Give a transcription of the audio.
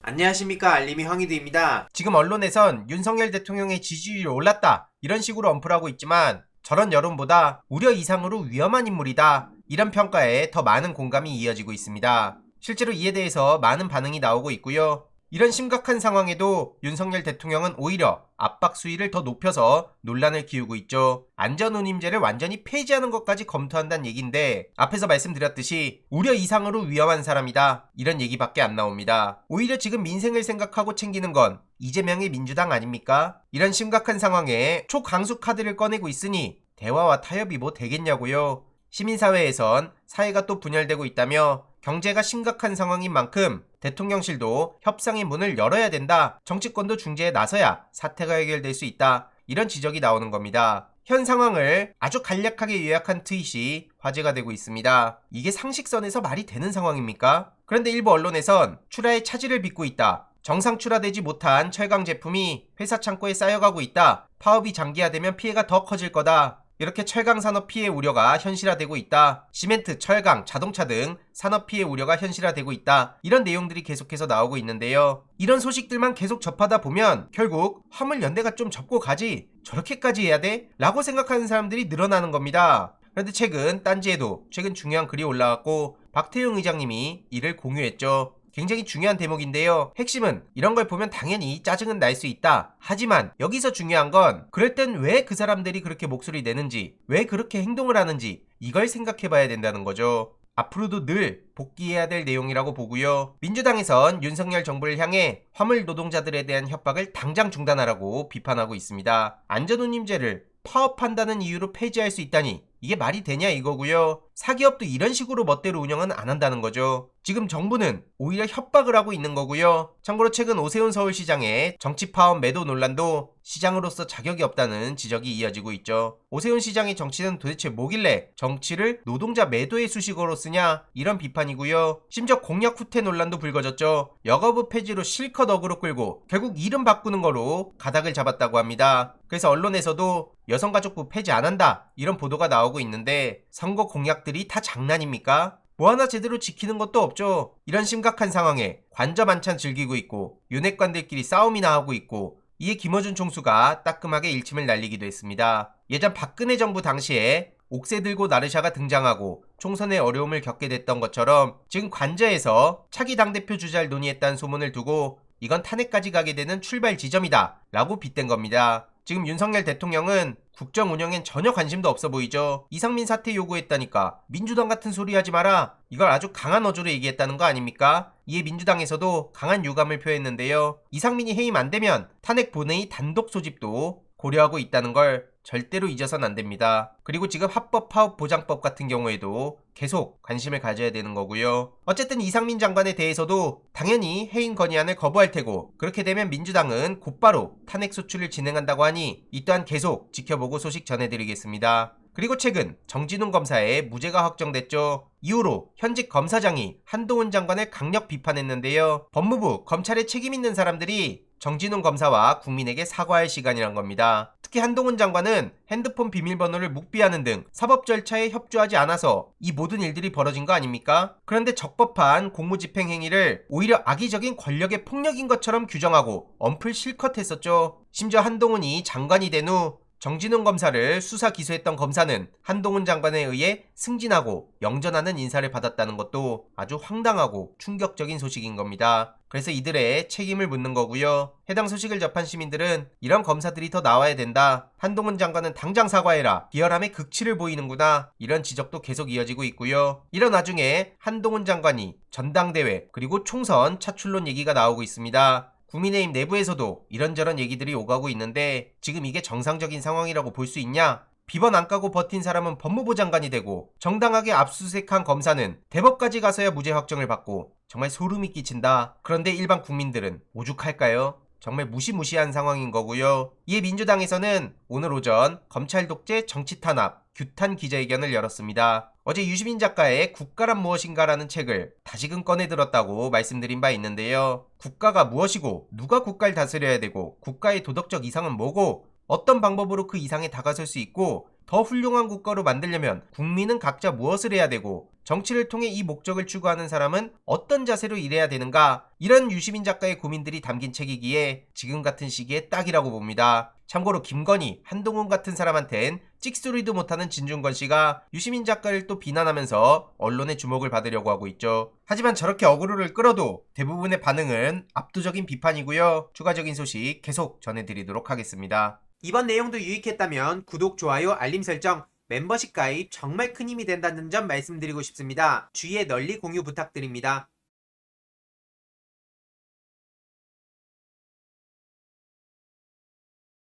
안녕하십니까, 알림이 황희두입니다. 지금 언론에선 윤석열 대통령의 지지율이 올랐다 이런 식으로 언플하고 있지만 저런 여론보다 우려 이상으로 위험한 인물이다 이런 평가에 더 많은 공감이 이어지고 있습니다. 실제로 이에 대해서 많은 반응이 나오고 있고요. 이런 심각한 상황에도 윤석열 대통령은 오히려 압박 수위를 더 높여서 논란을 키우고 있죠. 안전운임제를 완전히 폐지하는 것까지 검토한다는 얘기인데 앞에서 말씀드렸듯이 우려 이상으로 위험한 사람이다 이런 얘기밖에 안 나옵니다. 오히려 지금 민생을 생각하고 챙기는 건 이재명의 민주당 아닙니까? 이런 심각한 상황에 초강수 카드를 꺼내고 있으니 대화와 타협이 뭐 되겠냐고요. 시민사회에선 사회가 또 분열되고 있다며 경제가 심각한 상황인 만큼 대통령실도 협상의 문을 열어야 된다. 정치권도 중재에 나서야 사태가 해결될 수 있다. 이런 지적이 나오는 겁니다. 현 상황을 아주 간략하게 요약한 트윗이 화제가 되고 있습니다. 이게 상식선에서 말이 되는 상황입니까? 그런데 일부 언론에선 출하의 차질을 빚고 있다. 정상 출하되지 못한 철강 제품이 회사 창고에 쌓여가고 있다. 파업이 장기화되면 피해가 더 커질 거다. 이렇게 철강 산업 피해 우려가 현실화되고 있다. 시멘트, 철강, 자동차 등 산업 피해 우려가 현실화되고 있다. 이런 내용들이 계속해서 나오고 있는데요. 이런 소식들만 계속 접하다 보면 결국 화물연대가 좀 접고 가지 저렇게까지 해야 돼? 라고 생각하는 사람들이 늘어나는 겁니다. 그런데 최근 딴지에도 최근 중요한 글이 올라왔고 박태용 의장님이 이를 공유했죠. 굉장히 중요한 대목인데요. 핵심은 이런 걸 보면 당연히 짜증은 날 수 있다. 하지만 여기서 중요한 건 그럴 땐 왜 그 사람들이 그렇게 목소리 내는지, 왜 그렇게 행동을 하는지 이걸 생각해 봐야 된다는 거죠. 앞으로도 늘 복귀해야 될 내용이라고 보고요. 민주당에선 윤석열 정부를 향해 화물 노동자들에 대한 협박을 당장 중단하라고 비판하고 있습니다. 안전운임제를 파업한다는 이유로 폐지할 수 있다니 이게 말이 되냐 이거고요. 사기업도 이런 식으로 멋대로 운영은 안 한다는 거죠. 지금 정부는 오히려 협박을 하고 있는 거고요. 참고로 최근 오세훈 서울시장의 정치 파업 매도 논란도 시장으로서 자격이 없다는 지적이 이어지고 있죠. 오세훈 시장의 정치는 도대체 뭐길래 정치를 노동자 매도의 수식어로 쓰냐 이런 비판이고요. 심지어 공약 후퇴 논란도 불거졌죠. 여가부 폐지로 실컷 어그로 끌고 결국 이름 바꾸는 거로 가닥을 잡았다고 합니다. 그래서 언론에서도 여성가족부 폐지 안 한다 이런 보도가 나오고 있는데 선거 공약들이 다 장난입니까? 뭐 하나 제대로 지키는 것도 없죠. 이런 심각한 상황에 관저 만찬 즐기고 있고 윤핵관들끼리 싸움이나 하고 있고 이에 김어준 총수가 따끔하게 일침을 날리기도 했습니다. 예전 박근혜 정부 당시에 옥새 들고 나르샤가 등장하고 총선에 어려움을 겪게 됐던 것처럼 지금 관저에서 차기 당대표 주자를 논의했다는 소문을 두고 이건 탄핵까지 가게 되는 출발 지점이다 라고 빗댄 겁니다. 지금 윤석열 대통령은 국정 운영엔 전혀 관심도 없어 보이죠. 이상민 사퇴 요구했다니까 민주당 같은 소리 하지 마라. 이걸 아주 강한 어조로 얘기했다는 거 아닙니까? 이에 민주당에서도 강한 유감을 표했는데요. 이상민이 해임 안 되면 탄핵 본회의 단독 소집도 고려하고 있다는 걸 절대로 잊어선 안 됩니다. 그리고 지금 합법 파업 보장법 같은 경우에도 계속 관심을 가져야 되는 거고요. 어쨌든 이상민 장관에 대해서도 당연히 해임 건의안을 거부할 테고 그렇게 되면 민주당은 곧바로 탄핵 소추를 진행한다고 하니 이 또한 계속 지켜보고 소식 전해드리겠습니다. 그리고 최근 정진웅 검사의 무죄가 확정됐죠. 이후로 현직 검사장이 한동훈 장관을 강력 비판했는데요. 법무부, 검찰에 책임 있는 사람들이 정진웅 검사와 국민에게 사과할 시간이란 겁니다. 특히 한동훈 장관은 핸드폰 비밀번호를 묵비하는 등 사법 절차에 협조하지 않아서 이 모든 일들이 벌어진 거 아닙니까? 그런데 적법한 공무집행 행위를 오히려 악의적인 권력의 폭력인 것처럼 규정하고 엄플 실컷 했었죠. 심지어 한동훈이 장관이 된 후 정진웅 검사를 수사 기소했던 검사는 한동훈 장관에 의해 승진하고 영전하는 인사를 받았다는 것도 아주 황당하고 충격적인 소식인 겁니다. 그래서 이들의 책임을 묻는 거고요. 해당 소식을 접한 시민들은 이런 검사들이 더 나와야 된다. 한동훈 장관은 당장 사과해라. 비열함의 극치를 보이는구나. 이런 지적도 계속 이어지고 있고요. 이런 와중에 한동훈 장관이 전당대회 그리고 총선 차출론 얘기가 나오고 있습니다. 국민의힘 내부에서도 이런저런 얘기들이 오가고 있는데 지금 이게 정상적인 상황이라고 볼 수 있냐? 비번 안 까고 버틴 사람은 법무부 장관이 되고 정당하게 압수수색한 검사는 대법까지 가서야 무죄 확정을 받고 정말 소름이 끼친다. 그런데 일반 국민들은 오죽할까요? 정말 무시무시한 상황인 거고요. 이에 민주당에서는 오늘 오전 검찰 독재 정치 탄압 규탄 기자회견을 열었습니다. 어제 유시민 작가의 국가란 무엇인가라는 책을 다시금 꺼내들었다고 말씀드린 바 있는데요. 국가가 무엇이고 누가 국가를 다스려야 되고 국가의 도덕적 이상은 뭐고 어떤 방법으로 그 이상에 다가설 수 있고 더 훌륭한 국가로 만들려면 국민은 각자 무엇을 해야 되고 정치를 통해 이 목적을 추구하는 사람은 어떤 자세로 일해야 되는가? 이런 유시민 작가의 고민들이 담긴 책이기에 지금 같은 시기에 딱이라고 봅니다. 참고로 김건희, 한동훈 같은 사람한텐 찍소리도 못하는 진중권 씨가 유시민 작가를 또 비난하면서 언론의 주목을 받으려고 하고 있죠. 하지만 저렇게 어그로를 끌어도 대부분의 반응은 압도적인 비판이고요. 추가적인 소식 계속 전해드리도록 하겠습니다. 이번 내용도 유익했다면 구독, 좋아요, 알림 설정, 멤버십 가입 정말 큰 힘이 된다는 점 말씀드리고 싶습니다. 주위에 널리 공유 부탁드립니다.